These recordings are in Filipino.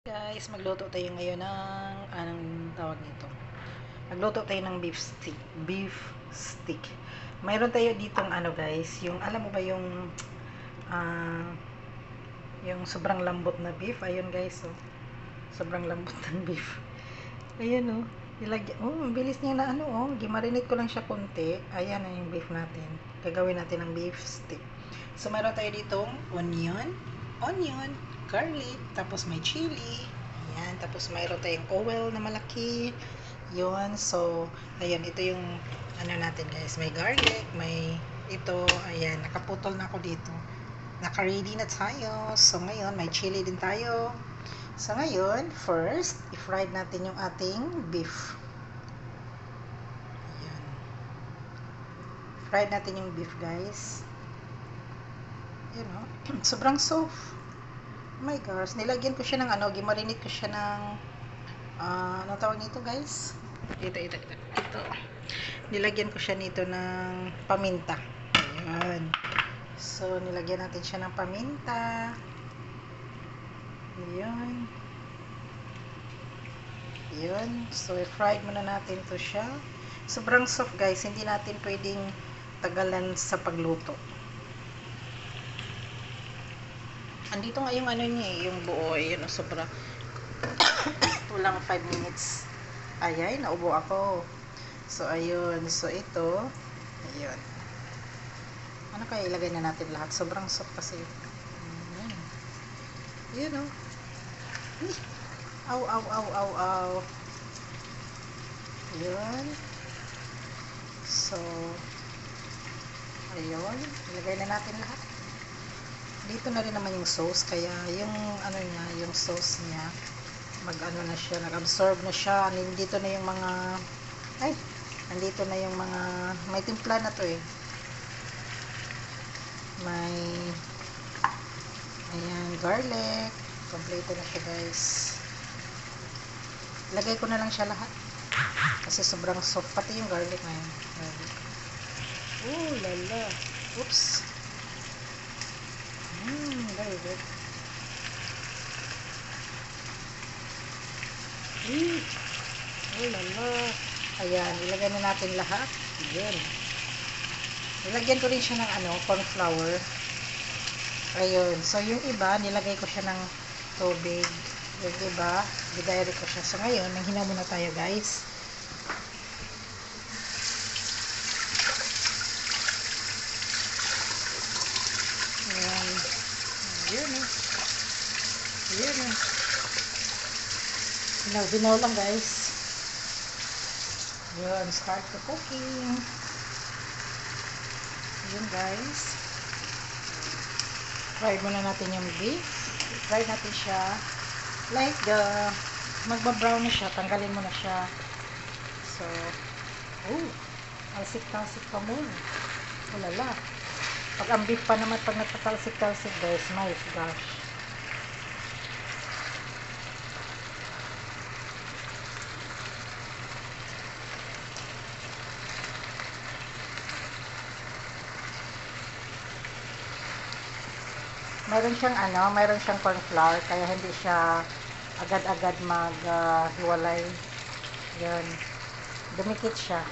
Guys, magluto tayo ngayon ng anong tawag nito. Magluto tayo ng beef stick. Beef stick. Mayroon tayo ditong ano guys, yung alam mo ba ah yung sobrang lambot na beef. Ayun guys, oh. Sobrang lambot ng beef. Ayun oh. Ilagyan, oh, ang bilis niya na ano oh. Gimarinate ko lang siya konti. Ayan na yung beef natin. Gagawin natin ng beef stick. So mayroon tayo ditong onion, garlic, tapos may chili. Ayan, tapos mayroon tayong oil na malaki. Yun, so, ayan, ito yung ano natin guys. May garlic, may ito, ayan, nakaputol na ako dito. Naka-ready na tayo. So, ngayon, may chili din tayo. So, ngayon, first, i-fried natin yung ating beef. Ayan. Fried natin yung beef, guys. You know, sobrang soft. Oh my gosh, nilagyan ko siya ng ano, gimarinate ko siya ng anong tawag nito guys? Ito. Nilagyan ko siya nito ng paminta. Ayan. So, nilagyan natin siya ng paminta. Ayan. Ayan. So, i-fried muna natin to siya. Sobrang soft guys, hindi natin pwedeng tagalan sa pagluto. Andito nga yung ano niya yung buo, yun, sobra. Walang 5 minutes. Ayay, naubo ako. So, ayun. So, ito. Ayun. Ano kaya ilagay na natin lahat? Sobrang soft kasi. Ayan. Yun, oh. Aw, aw, aw, aw, aw. Yun. So, ayun. Ilagay na natin lahat. Dito na rin naman yung sauce, kaya yung ano niya, yung sauce niya, mag-ano na siya, nag-absorb na siya. Nandito na yung mga, nandito na yung mga, may timpla na to eh. May, ayan, garlic. Kompleto na siya guys. Lagay ko na lang siya lahat. Kasi sobrang soft, pati yung garlic na yun. Garlic. Oh, lala. Oops. Very good. Oh lala. Ayan, ilagay na natin lahat. Ayan. Nilagyan ko rin siya ng ano, corn flour. Ayun. So, yung iba, nilagay ko siya ng tubig. Yung iba, bidayari ko siya. So, ngayon, nanghina muna tayo, guys. Ayan. Ayan, eh. Ayan, eh. Binaw lang, guys. Ayan, start the cooking. Ayan, guys. Fry muna natin yung beef. Fry natin siya like magba-brown na siya. Tanggalin mo na siya. So, talsik-talsik pa muna. Ulala. Pag ang beef pa naman, pag nagpatalsik-talsik guys, my gosh. Mayroon siyang corn flour, kaya hindi siya agad-agad maghiwalay. Yun. Dumikit siya.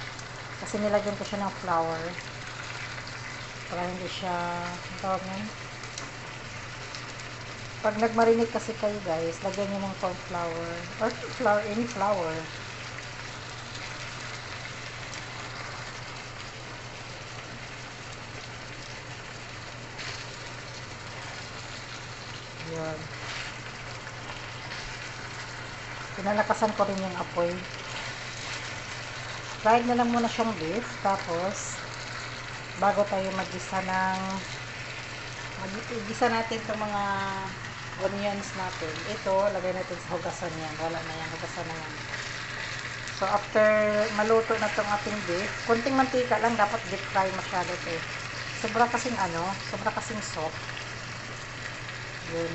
Kasi nilagyan ko siya ng flour. Para hindi siya, ang tawag nun? Pag nagmarinate kasi kayo guys, lagyan nyo ng corn flour. Or flour, any flour. Yun. Pinalakasan ko rin yung apoy. Fried na lang muna siyang beef. Tapos, bago tayo mag-gisa natin itong mga onions natin. Ito, lagay natin sa hugasan yan. Wala na yan. Hugasan na yan. So, after maluto na itong ating beef, kunting mantika lang. Dapat deep fry masyado ito eh. Sobra kasing soft. Yun.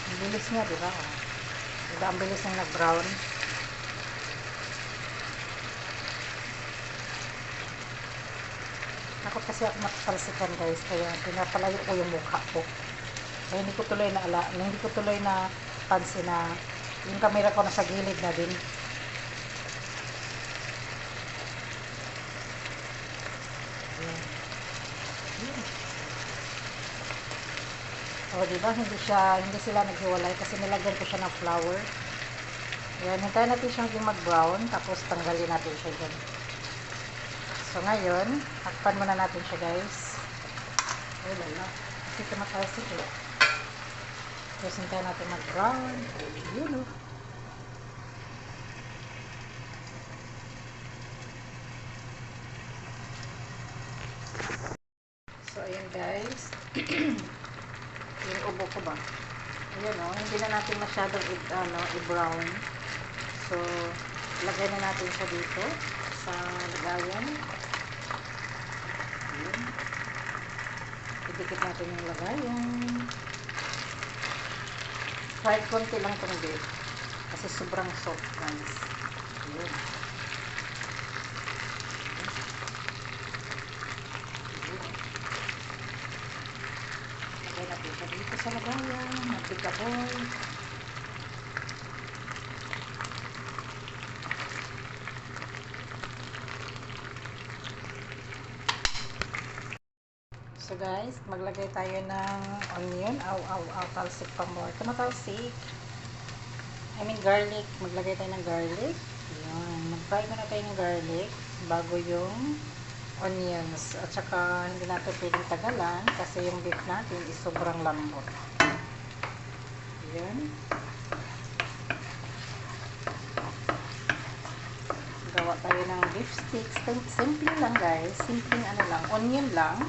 Ang bilis niya, diba? Diba ang bilis niyang nag-brown? Takot kasi ako matatalsikan guys, kaya pinapalayo ko yung mukha ko. Kaya hindi ko tuloy na pansin na yung camera ko nasa gilid na din. O, diba? Hindi sila naghiwalay kasi nilagyan ko siya ng flour. Ayan, hintayin natin siyang mag-brown, tapos tanggalin natin siya dyan. So, ngayon, takpan muna natin siya, guys. Ay, lala. Kasi tumatalsik eh. Tapos hintayin natin mag-brown. Yun, o. So, ayan, guys. Yung ubo ko ba? Ayan o, hindi na natin masyadong i-brown. So, lagay na natin siya dito sa lagayan. Ayan. Idikit natin yung lagayan. Fried konti lang itong beef. Kasi sobrang soft, guys. Ayan. Lagay natin siya dito sa lagayan. Magpikaboy. So guys, maglagay tayo ng onion. Talsik pa more. Tumatalsik. I mean garlic. Maglagay tayo ng garlic. Ayan. Mag-fry muna tayo ng garlic bago yung onions. At saka hindi natin pwedeng tagalan kasi yung beef natin is sobrang lambot. Ayan. Gawa tayo ng beef sticks. Simple lang guys. Simple lang. Onion lang.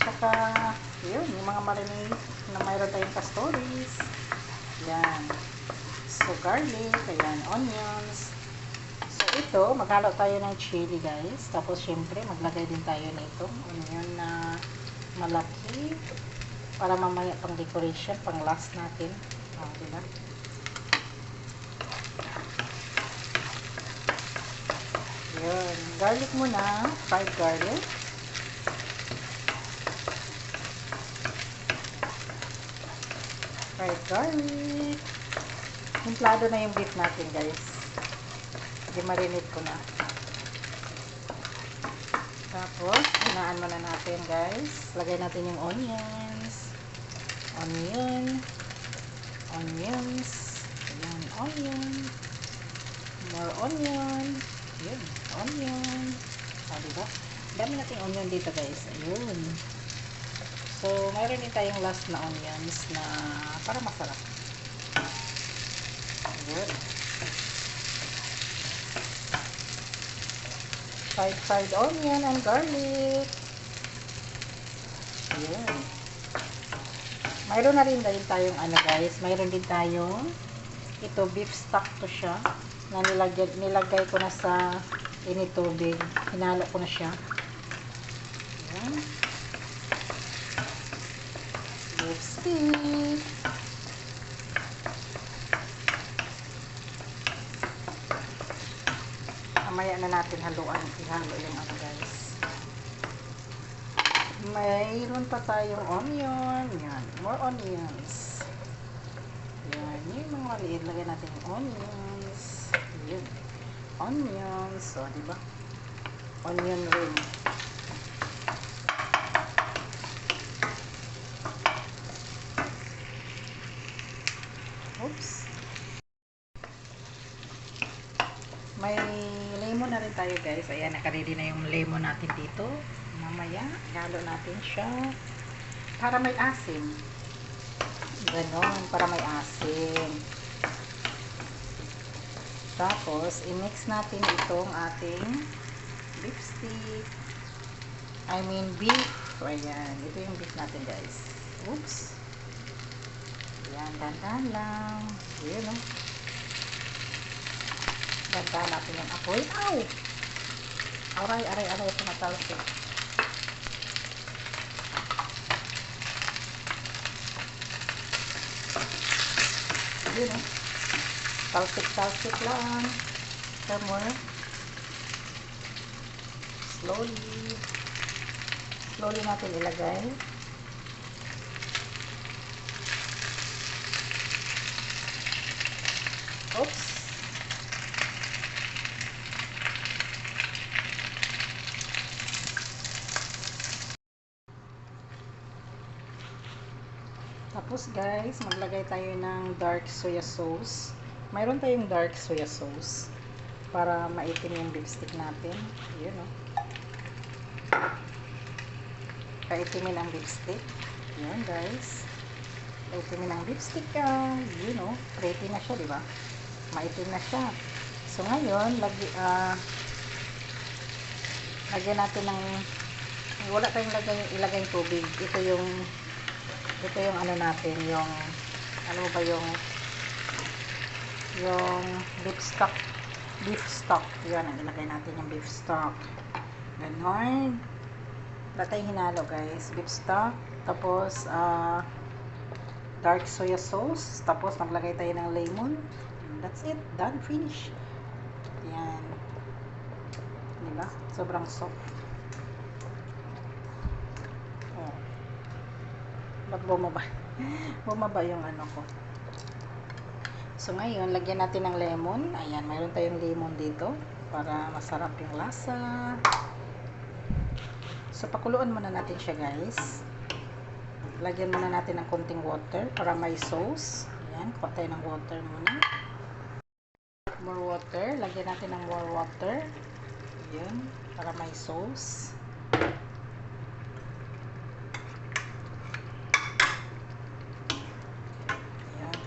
Saka, yun, yung mga marinade na mayroon tayong pastoris. Yan. So, garlic. Ayan, onions. So, ito, maghalo tayo ng chili, guys. Tapos, syempre, maglagay din tayo nitong onion na malaki. Para mamaya pang decoration, pang last natin. O, diba? Yun. Garlic muna. Fried garlic. Fried garlic. Himplado na yung beef natin, guys. I-marinate ko na. Tapos, hinaan muna natin, guys. Lagay natin yung onions. Onions. Ayan, onion. More onion. Ayan, onion. Diba? Dami natin onion dito, guys. Ayun. So, mayroon din tayong last na onions na para masarap. Ayan. Fried onion and garlic. Ayan. Mayroon na rin tayong guys. Mayroon din tayong ito, beef stock to siya na nilagay ko na sa initubig. Hinalo ko na siya. Ayan. Beef stick. Mamaya na natin ihalo yung guys. Mayroon pa tayong onion. Yan. More onions. Yan. Yung mga maliit. Lagyan natin yung onions. Yan. Onions. So, diba? Onion ring. Oops. May lemon na rin tayo guys. Ayan, nakaready na yung lemon natin dito. Mamaya, ihalo natin siya para may asim. Ganon, para may asim. Tapos, i-mix natin itong ating beef stick. I mean, beef. Ayan, ito yung beef natin guys. Oops. Ayan, dandan lang. Ayan, no? Dandan natin yung apoy. Ow! Aray, tumatalsik. Ayan, no? Talsik lang. Come more. Slowly. slowly natin ilagay. Oops. Tapos guys, maglagay tayo ng dark soya sauce. Mayroon tayong dark soya sauce para maitim yung beef stick natin. Yun, oh. Paitimin ang beef stick. Yun guys. Paitimin ang beef stick. Yun, oh. Pretty na siya, di ba? Maitim na siya. So ngayon, lagyan natin ng, wala tayong ilagay yung tubig. Ito yung ano natin, yung ano ba yung beef stock. Yan, ang ilagay natin yung beef stock. Ganon. Wala tayong hinalo guys. Beef stock, tapos dark soya sauce, tapos maglagay tayo ng lemon. That's it. Done. Finish. Yan. Diba? Sobrang soft. Oh. Ba't bumaba? Bumaba yung ano ko. So ngayon, lagyan natin ng lemon. Ayan, mayroon tayong lemon dito para masarap yung lasa. So pakuluan muna natin siya guys. Lagyan muna natin ng konting water para may sauce. Ayan, kuha tayo ng water muna. More water. Lagyan natin ng more water. Ayan, para may sauce.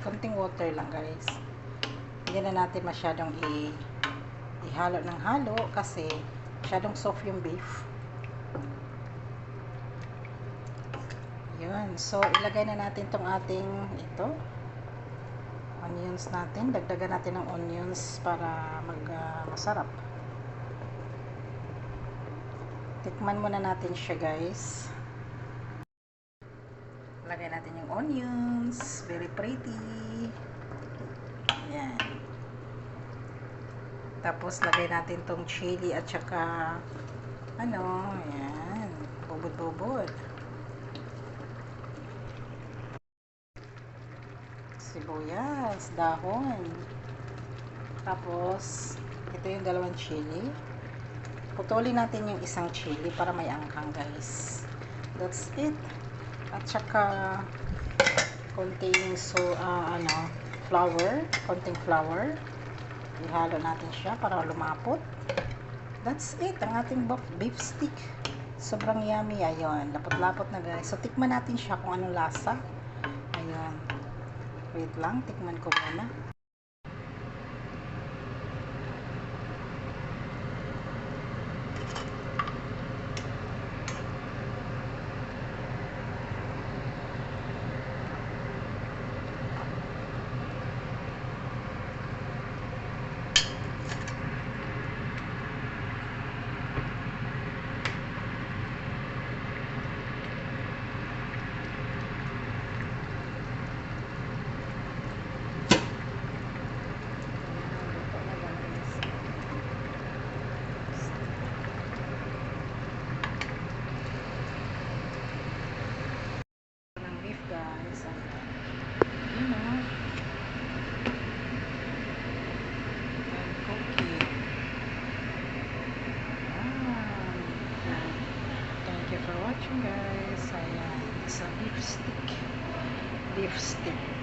Konting water lang guys. Hindi na natin masyadong ihalo ng halo kasi masyadong soft yung beef. Yun. So ilagay na natin tong ating onions natin. Dagdagan natin ng onions para masarap. Tikman muna natin siya guys. Lagay natin yung onions. Very pretty. Ayan. Tapos, lagay natin tong chili at saka ayan. Bubod-bubod. Sibuyas. Dahon. Tapos, ito yung dalawang chili. Putulin natin yung isang chili para may anghang guys. That's it. At saka konting konting flour. Ihalo natin siya para lumapot. That's it, ang ating beef stick. Sobrang yummy. Ayun, lapot-lapot na guys. So tikman natin siya kung anong lasa. Ayun. Wait lang, tikman ko muna. Guys, you know, and cookie. Thank you for watching guys. Ayan, sa beef stick.